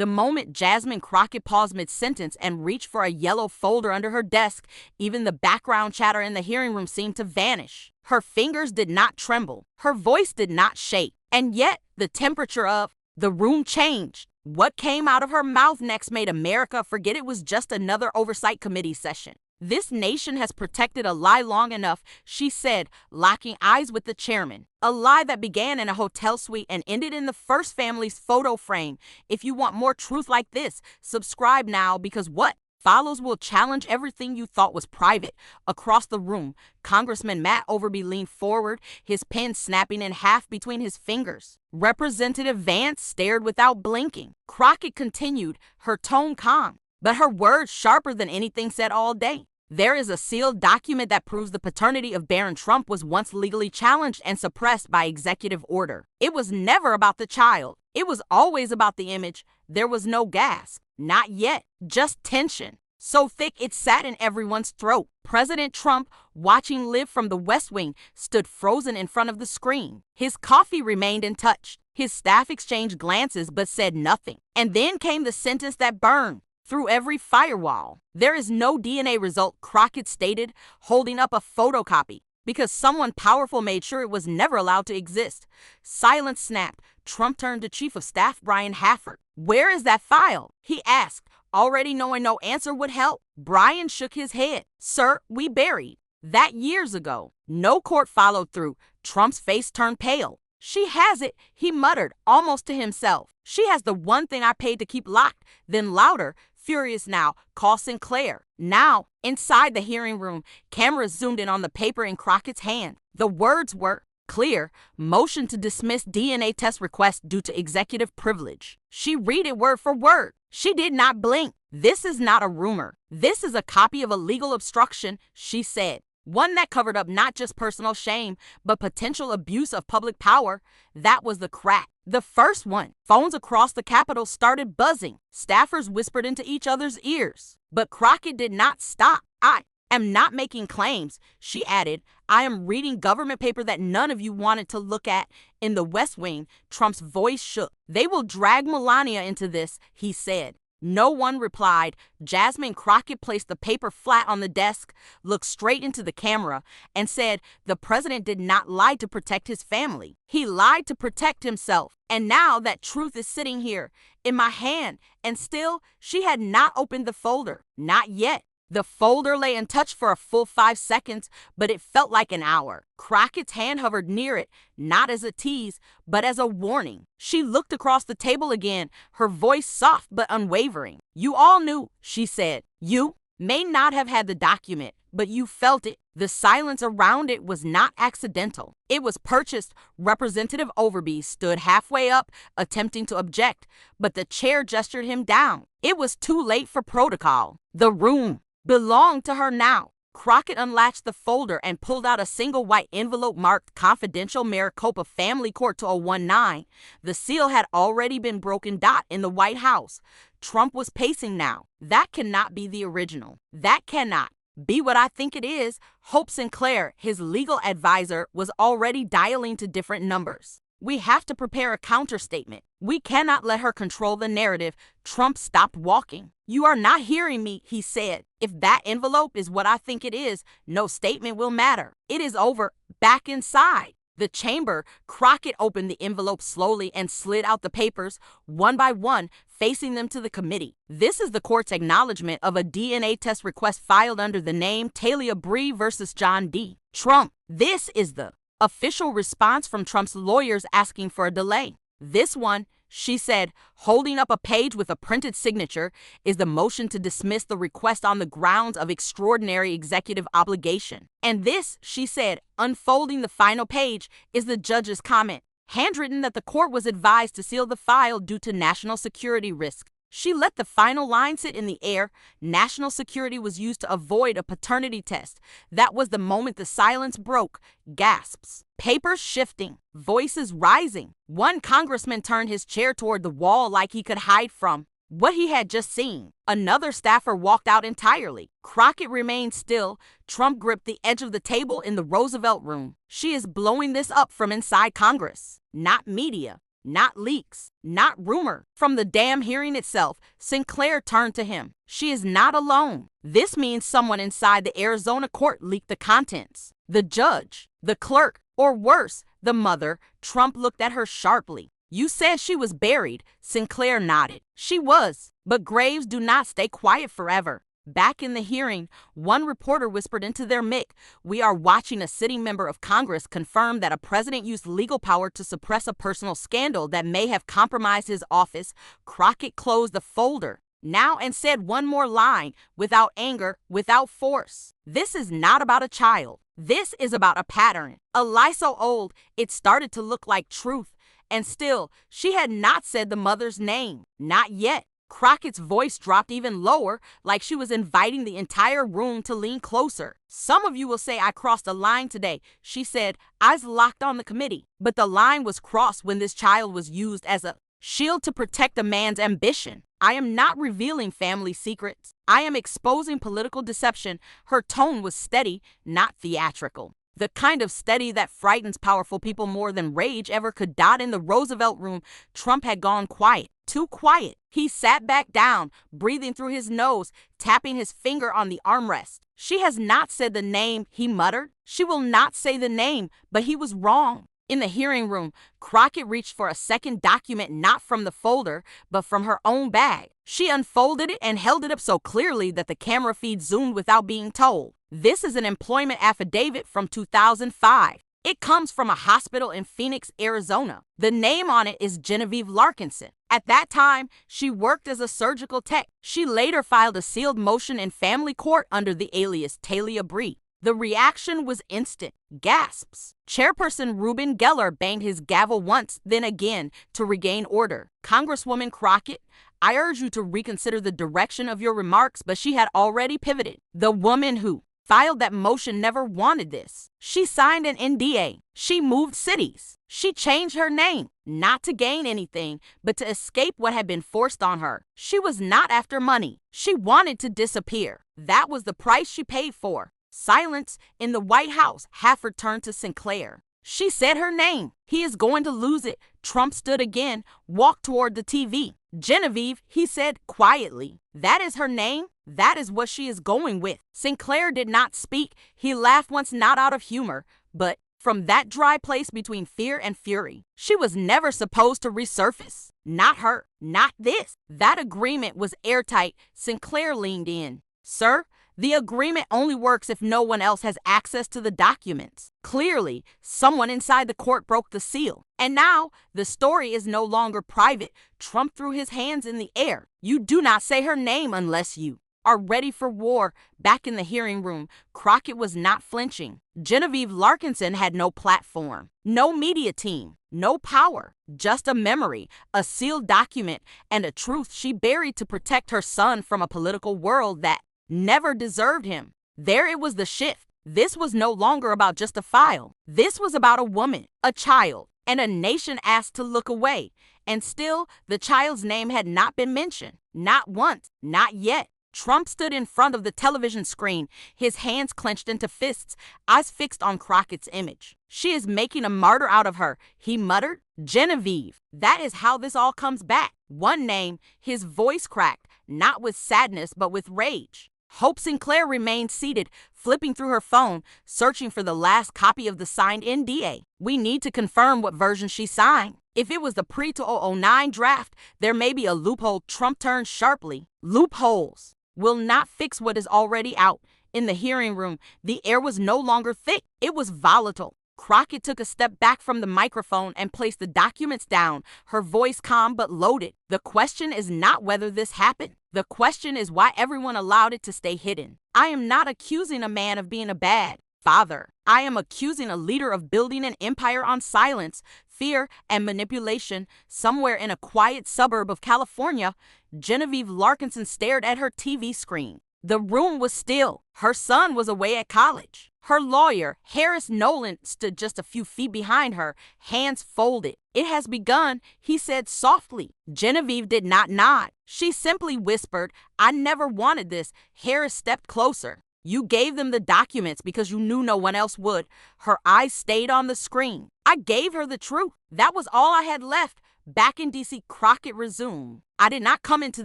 The moment Jasmine Crockett paused mid-sentence and reached for a yellow folder under her desk, even the background chatter in the hearing room seemed to vanish. Her fingers did not tremble. Her voice did not shake. And yet, the temperature of the room changed. What came out of her mouth next made America forget it was just another oversight committee session. This nation has protected a lie long enough, she said, locking eyes with the chairman. A lie that began in a hotel suite and ended in the first family's photo frame. If you want more truth like this, subscribe now, because what follows will challenge everything you thought was private. Across the room, Congressman Matt Overby leaned forward, his pen snapping in half between his fingers. Representative Vance stared without blinking. Crockett continued, her tone calm, but her words sharper than anything said all day. There is a sealed document that proves the paternity of Barron Trump was once legally challenged and suppressed by executive order. It was never about the child. It was always about the image. There was no gasp. Not yet. Just tension. So thick it sat in everyone's throat. President Trump, watching live from the West Wing, stood frozen in front of the screen. His coffee remained untouched. His staff exchanged glances but said nothing. And then came the sentence that burned through every firewall. There is no DNA result, Crockett stated, holding up a photocopy, because someone powerful made sure it was never allowed to exist. Silence snapped. Trump turned to Chief of Staff Brian Hafford. Where is that file? He asked, already knowing no answer would help. Brian shook his head. Sir, we buried that years ago. No court followed through. Trump's face turned pale. She has it, he muttered, almost to himself. She has the one thing I paid to keep locked. Then louder, furious now, call Sinclair. Now, inside the hearing room, cameras zoomed in on the paper in Crockett's hand. The words were clear: motion to dismiss DNA test request due to executive privilege. She read it word for word. She did not blink. This is not a rumor. This is a copy of a legal obstruction, she said. One that covered up not just personal shame, but potential abuse of public power. That was the crack. The first one. Phones across the Capitol started buzzing. Staffers whispered into each other's ears. But Crockett did not stop. I am not making claims, she added. I am reading government paper that none of you wanted to look at. In the West Wing, Trump's voice shook. They will drag Melania into this, he said. No one replied. Jasmine Crockett placed the paper flat on the desk, looked straight into the camera, and said, the president did not lie to protect his family. He lied to protect himself. And now that truth is sitting here in my hand, and still she had not opened the folder. Not yet. The folder lay untouched for a full 5 seconds, but it felt like an hour. Crockett's hand hovered near it, not as a tease, but as a warning. She looked across the table again, her voice soft but unwavering. You all knew, she said. You may not have had the document, but you felt it. The silence around it was not accidental. It was purchased. Representative Overby stood halfway up, attempting to object, but the chair gestured him down. It was too late for protocol. The room belonged to her now. Crockett unlatched the folder and pulled out a single white envelope marked Confidential Maricopa Family Court 2019. The seal had already been broken. In the White House. Trump was pacing now. That cannot be the original. That cannot be what I think it is. Hope Sinclair, his legal advisor, was already dialing to different numbers. We have to prepare a counterstatement. We cannot let her control the narrative. Trump stopped walking. You are not hearing me, he said. If that envelope is what I think it is, no statement will matter. It is over. Back inside the chamber, Crockett opened the envelope slowly and slid out the papers, one by one, facing them to the committee. This is the court's acknowledgement of a DNA test request filed under the name Talia Bree versus John D. Trump. This is the official response from Trump's lawyers asking for a delay. This one, she said, holding up a page with a printed signature, is the motion to dismiss the request on the grounds of extraordinary executive obligation. And this, she said, unfolding the final page, is the judge's comment, handwritten, that the court was advised to seal the file due to national security risk. She let the final line sit in the air. National security was used to avoid a paternity test. That was the moment the silence broke. Gasps. Papers shifting. Voices rising. One congressman turned his chair toward the wall like he could hide from what he had just seen. Another staffer walked out entirely. Crockett remained still. Trump gripped the edge of the table in the Roosevelt room. She is blowing this up from inside Congress, not media. not leaks, not rumor. From the damn hearing itself, Sinclair turned to him. She is not alone. This means someone inside the Arizona court leaked the contents. The judge, the clerk, or worse, the mother. Trump looked at her sharply. You said she was buried. Sinclair nodded. She was, but graves do not stay quiet forever. Back in the hearing, one reporter whispered into their mic, "We are watching a sitting member of Congress confirm that a president used legal power to suppress a personal scandal that may have compromised his office." Crockett closed the folder now and said one more line, without anger, without force. This is not about a child. This is about a pattern. A lie so old, it started to look like truth. And still, she had not said the mother's name. Not yet. Crockett's voice dropped even lower, like she was inviting the entire room to lean closer. "Some of you will say I crossed a line today," she said. "Eyes locked on the committee. But the line was crossed when this child was used as a shield to protect a man's ambition. I am not revealing family secrets. I am exposing political deception." Her tone was steady, not theatrical. The kind of steady that frightens powerful people more than rage ever could. In the Roosevelt room, Trump had gone quiet. Too quiet. He sat back down, breathing through his nose, tapping his finger on the armrest. "She has not said the name," he muttered. "She will not say the name, but he was wrong." In the hearing room, Crockett reached for a second document, not from the folder, but from her own bag. She unfolded it and held it up so clearly that the camera feed zoomed without being told. This is an employment affidavit from 2005. It comes from a hospital in Phoenix, Arizona. The name on it is Genevieve Larkinson. At that time, she worked as a surgical tech. She later filed a sealed motion in family court under the alias Talia Bree. The reaction was instant. Gasps. Chairperson Reuben Geller banged his gavel once, then again, to regain order. "Congresswoman Crockett, I urge you to reconsider the direction of your remarks," but she had already pivoted. "The woman who filed that motion never wanted this. She signed an NDA. She moved cities. She changed her name, not to gain anything, but to escape what had been forced on her. She was not after money. She wanted to disappear. That was the price she paid for." Silence in the White House. Hafford turned to Sinclair. "She said her name. He is going to lose it." Trump stood again, walked toward the TV. "Genevieve," he said quietly. "That is her name. That is what she is going with." Sinclair did not speak. He laughed once, not out of humor, but from that dry place between fear and fury. She was never supposed to resurface. Not her. Not this. That agreement was airtight. Sinclair leaned in. "Sir, the agreement only works if no one else has access to the documents." Clearly, someone inside the court broke the seal. And now, the story is no longer private. Trump threw his hands in the air. "You do not say her name unless you are ready for war." Back in the hearing room, Crockett was not flinching. Genevieve Larkinson had no platform, no media team, no power, just a memory, a sealed document, and a truth she buried to protect her son from a political world that never deserved him. There it was, the shift. This was no longer about just a file. This was about a woman, a child, and a nation asked to look away. And still, the child's name had not been mentioned. Not once, not yet. Trump stood in front of the television screen, his hands clenched into fists, eyes fixed on Crockett's image. "She is making a martyr out of her," he muttered. "Genevieve. That is how this all comes back. One name." His voice cracked, not with sadness, but with rage. Hope Sinclair remained seated, flipping through her phone, searching for the last copy of the signed NDA. "We need to confirm what version she signed. If it was the pre-2009 draft, there may be a loophole." Trump turned sharply. "Loopholes will not fix what is already out." In the hearing room, the air was no longer thick. It was volatile. Crockett took a step back from the microphone and placed the documents down, her voice calm but loaded. "The question is not whether this happened. The question is why everyone allowed it to stay hidden. I am not accusing a man of being a bad father. I am accusing a leader of building an empire on silence, fear, and manipulation." Somewhere in a quiet suburb of California, Genevieve Larkinson stared at her TV screen. The room was still. Her son was away at college. Her lawyer, Harris Nolan, stood just a few feet behind her, hands folded. "It has begun," he said softly. Genevieve did not nod. She simply whispered, "I never wanted this." Harris stepped closer. "You gave them the documents because you knew no one else would." Her eyes stayed on the screen. "I gave her the truth. That was all I had left. Back in D.C., Crockett resumed. I did not come into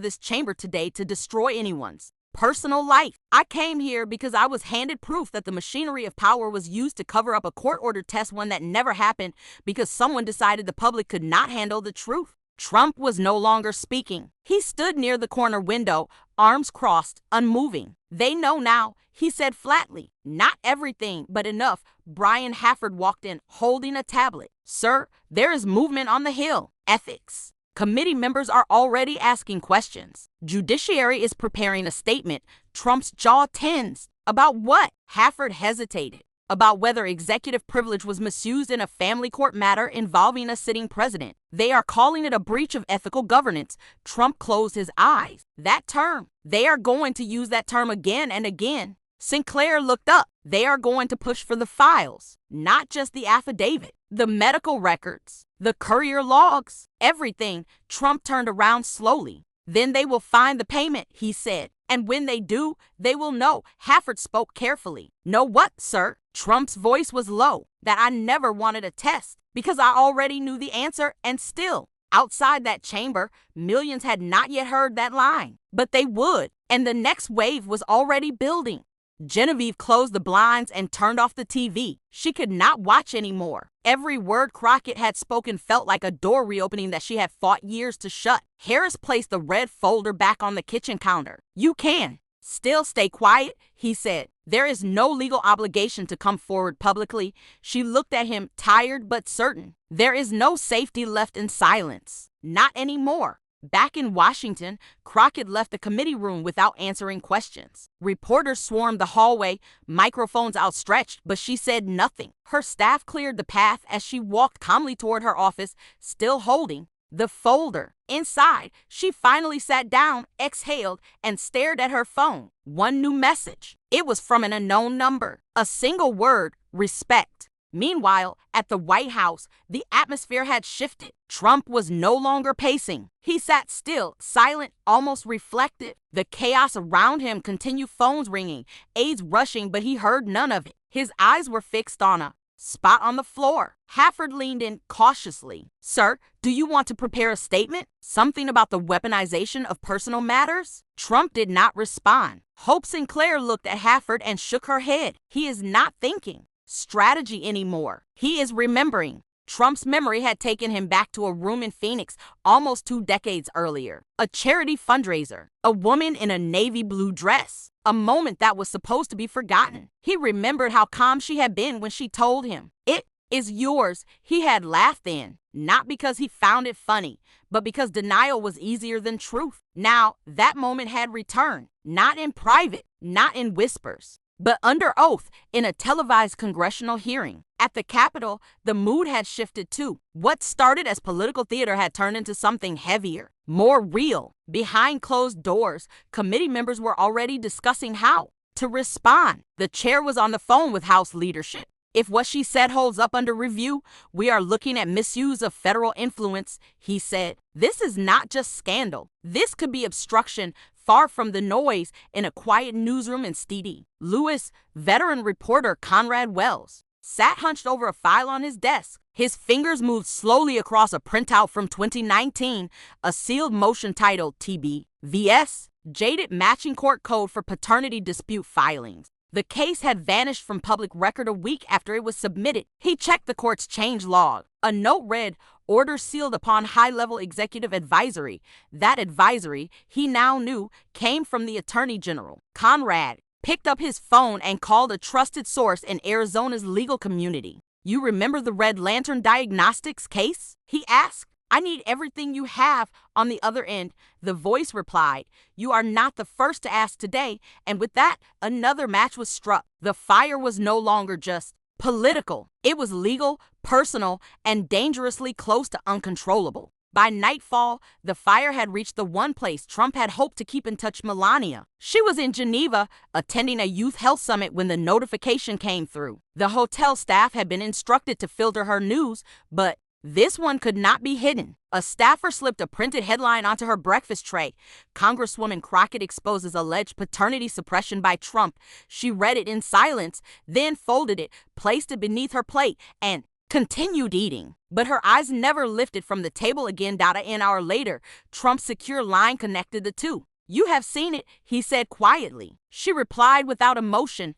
this chamber today to destroy anyone's personal life. I came here because I was handed proof that the machinery of power was used to cover up a court-ordered test, one that never happened because someone decided the public could not handle the truth. Trump was no longer speaking. He stood near the corner window, arms crossed, unmoving. They know now, he said flatly. Not everything, but enough. Brian Hafford walked in, holding a tablet. Sir, there is movement on the Hill. Ethics. Committee members are already asking questions. Judiciary is preparing a statement. Trump's jaw tensed. About what? Hafford hesitated. About whether executive privilege was misused in a family court matter involving a sitting president. They are calling it a breach of ethical governance. Trump closed his eyes. That term. They are going to use that term again and again. Sinclair looked up. They are going to push for the files, not just the affidavit, the medical records, the courier logs, everything. Trump turned around slowly. Then they will find the payment, he said. And when they do, they will know. Hafford spoke carefully. Know what, sir? Trump's voice was low. That I never wanted a test because I already knew the answer, and still, outside that chamber, millions had not yet heard that line. But they would, and the next wave was already building. Genevieve closed the blinds and turned off the TV. She could not watch anymore. Every word Crockett had spoken felt like a door reopening that she had fought years to shut. Harris placed the red folder back on the kitchen counter. You can still stay quiet, he said. There is no legal obligation to come forward publicly. She looked at him, tired but certain. There is no safety left in silence. Not anymore. Back in Washington, Crockett left the committee room without answering questions. Reporters swarmed the hallway, microphones outstretched, but she said nothing. Her staff cleared the path as she walked calmly toward her office, still holding the folder. Inside, she finally sat down, exhaled, and stared at her phone. One new message. It was from an unknown number. A single word, respect. Meanwhile, at the White House, the atmosphere had shifted. Trump was no longer pacing. He sat still, silent, almost reflective. The chaos around him continued, phones ringing, aides rushing, but he heard none of it. His eyes were fixed on a spot on the floor. Hafford leaned in cautiously. Sir, do you want to prepare a statement? Something about the weaponization of personal matters? Trump did not respond. Hope Sinclair looked at Hafford and shook her head. He is not thinking strategy anymore. He is remembering. Trump's memory had taken him back to a room in Phoenix almost 2 decades earlier. A charity fundraiser. A woman in a navy blue dress. A moment that was supposed to be forgotten. He remembered how calm she had been when she told him, "It is yours." He had laughed then, not because he found it funny, but because denial was easier than truth. Now, that moment had returned, not in private, not in whispers, but under oath in a televised congressional hearing. At the Capitol, the mood had shifted too. What started as political theater had turned into something heavier, more real. Behind closed doors, committee members were already discussing how to respond. The chair was on the phone with House leadership. If what she said holds up under review, we are looking at misuse of federal influence, he said. This is not just scandal. This could be obstruction, far from the noise in a quiet newsroom in Stevie. Louis, veteran reporter Conrad Wells, sat hunched over a file on his desk. His fingers moved slowly across a printout from 2019, a sealed motion titled TB-VS, Jaded Matching Court Code for Paternity Dispute Filings. The case had vanished from public record a week after it was submitted. He checked the court's change log. A note read, "Order sealed upon high-level executive advisory." That advisory, he now knew, came from the Attorney General. Conrad picked up his phone and called a trusted source in Arizona's legal community. "You remember the Red Lantern Diagnostics case?" he asked. "I need everything you have." On the other end, the voice replied, "You are not the first to ask today." And with that, another match was struck. The fire was no longer just political. It was legal, personal, and dangerously close to uncontrollable. By nightfall, the fire had reached the one place Trump had hoped to keep in touch, Melania. She was in Geneva, attending a youth health summit when the notification came through. The hotel staff had been instructed to filter her news, but this one could not be hidden. A staffer slipped a printed headline onto her breakfast tray. Congresswoman Crockett exposes alleged paternity suppression by Trump. She read it in silence, then folded it, placed it beneath her plate, and continued eating. But her eyes never lifted from the table again. An hour later, Trump's secure line connected the two. "You have seen it," he said quietly. She replied without emotion,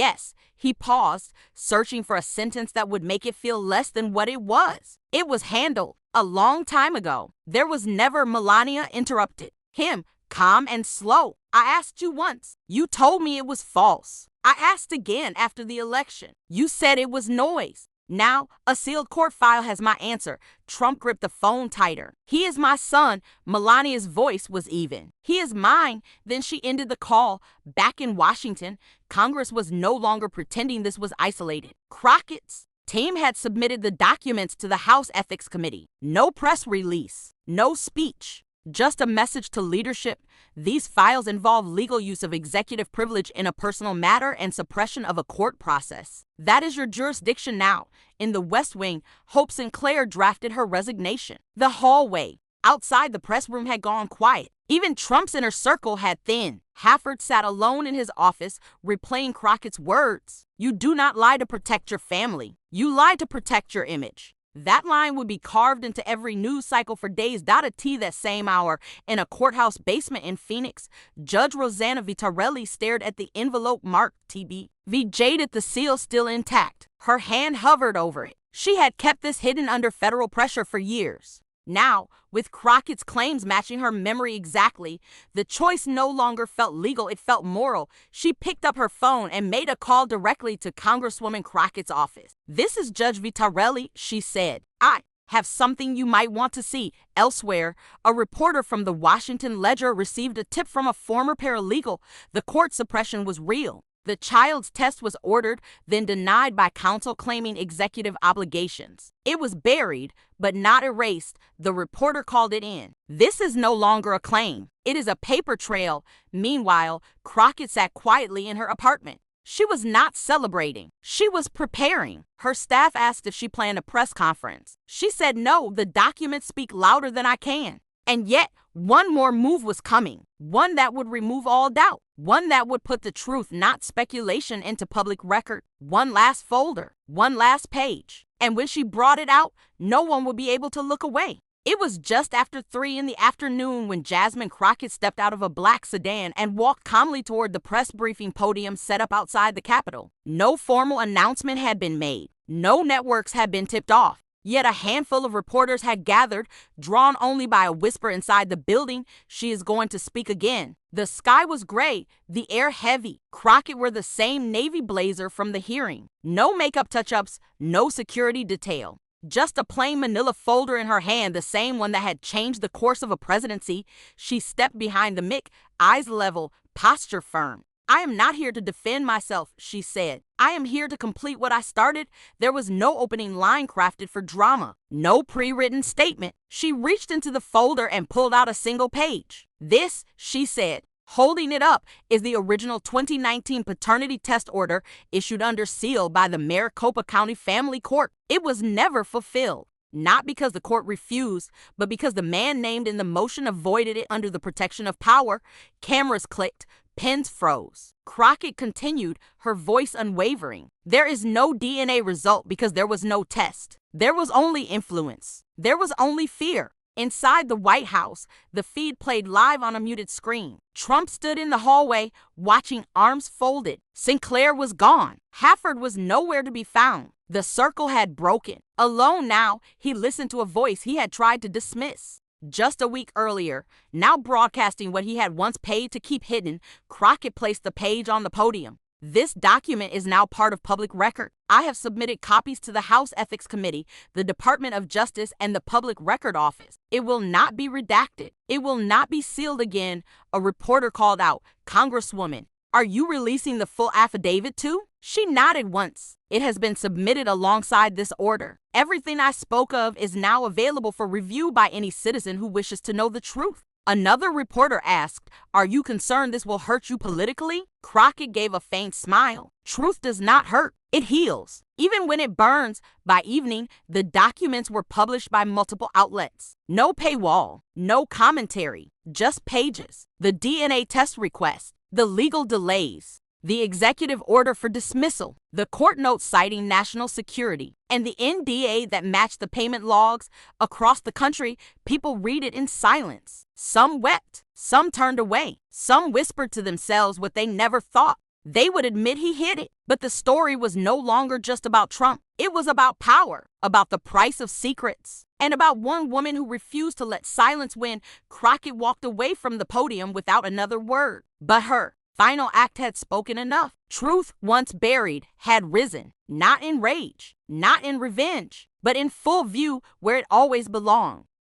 "Yes." He paused, searching for a sentence that would make it feel less than what it was. "It was handled a long time ago." There was never. Melania interrupted him, calm and slow. "I asked you once. You told me it was false. I asked again after the election. You said it was noise. Now, a sealed court file has my answer." Trump gripped the phone tighter. "He is my son." Melania's voice was even. "He is mine." Then she ended the call. Back in Washington, Congress was no longer pretending this was isolated. Crockett's team had submitted the documents to the House Ethics Committee. No press release, no speech. Just a message to leadership. These files involve legal use of executive privilege in a personal matter and suppression of a court process. That is your jurisdiction now. In the West Wing, Hope Sinclair drafted her resignation. The hallway outside the press room had gone quiet. Even Trump's inner circle had thinned. Hafford sat alone in his office, replaying Crockett's words. "You do not lie to protect your family. You lie to protect your image." That line would be carved into every news cycle for days. That same hour, in a courthouse basement in Phoenix, Judge Rosanna Vitarelli stared at the envelope marked TB. Jaded, the seal still intact. Her hand hovered over it. She had kept this hidden under federal pressure for years. Now, with Crockett's claims matching her memory exactly, the choice no longer felt legal, it felt moral. She picked up her phone and made a call directly to Congresswoman Crockett's office. "This is Judge Vitarelli," she said. "I have something you might want to see." Elsewhere, a reporter from the Washington Ledger received a tip from a former paralegal. The court suppression was real. The child's test was ordered, then denied by counsel claiming executive obligations. It was buried, but not erased. The reporter called it in. "This is no longer a claim. It is a paper trail." Meanwhile, Crockett sat quietly in her apartment. She was not celebrating. She was preparing. Her staff asked if she planned a press conference. She said, "No, the documents speak louder than I can." And yet, one more move was coming, one that would remove all doubt, one that would put the truth, not speculation, into public record. One last folder, one last page. And when she brought it out, no one would be able to look away. It was just after 3 in the afternoon when Jasmine Crockett stepped out of a black sedan and walked calmly toward the press briefing podium set up outside the Capitol. No formal announcement had been made. No networks had been tipped off. Yet a handful of reporters had gathered, drawn only by a whisper inside the building. "She is going to speak again." The sky was gray, the air heavy. Crockett wore the same navy blazer from the hearing. No makeup touch-ups, no security detail. Just a plain manila folder in her hand, the same one that had changed the course of a presidency. She stepped behind the mic, eyes level, posture firm. "I am not here to defend myself," she said. "I am here to complete what I started." There was no opening line crafted for drama, no pre-written statement. She reached into the folder and pulled out a single page. "This," she said, holding it up, "is the original 2019 paternity test order issued under seal by the Maricopa County Family Court. It was never fulfilled. Not because the court refused, but because the man named in the motion avoided it under the protection of power." Cameras clicked. Pens froze. Crockett continued, her voice unwavering. "There is no DNA result because there was no test. There was only influence. There was only fear." Inside the White House, the feed played live on a muted screen. Trump stood in the hallway, watching, arms folded. Sinclair was gone. Hafford was nowhere to be found. The circle had broken. Alone now, he listened to a voice he had tried to dismiss. Just a week earlier, now broadcasting what he had once paid to keep hidden, Crockett placed the page on the podium. "This document is now part of public record. I have submitted copies to the House Ethics Committee, the Department of Justice, and the Public Record Office. It will not be redacted. It will not be sealed again." A reporter called out, "Congresswoman, are you releasing the full affidavit too?" She nodded once. "It has been submitted alongside this order. Everything I spoke of is now available for review by any citizen who wishes to know the truth." Another reporter asked, "Are you concerned this will hurt you politically?" Crockett gave a faint smile. "Truth does not hurt. It heals. Even when it burns." By evening, the documents were published by multiple outlets. No paywall, no commentary, just pages. The DNA test request, the legal delays, the executive order for dismissal, the court note citing national security, and the NDA that matched the payment logs across the country. People read it in silence. Some wept, some turned away, some whispered to themselves what they never thought they would admit he hid it. But the story was no longer just about Trump. It was about power, about the price of secrets, and about one woman who refused to let silence win. Crockett walked away from the podium without another word. But her final act had spoken enough. Truth, once buried, had risen, not in rage, not in revenge, but in full view where it always belonged.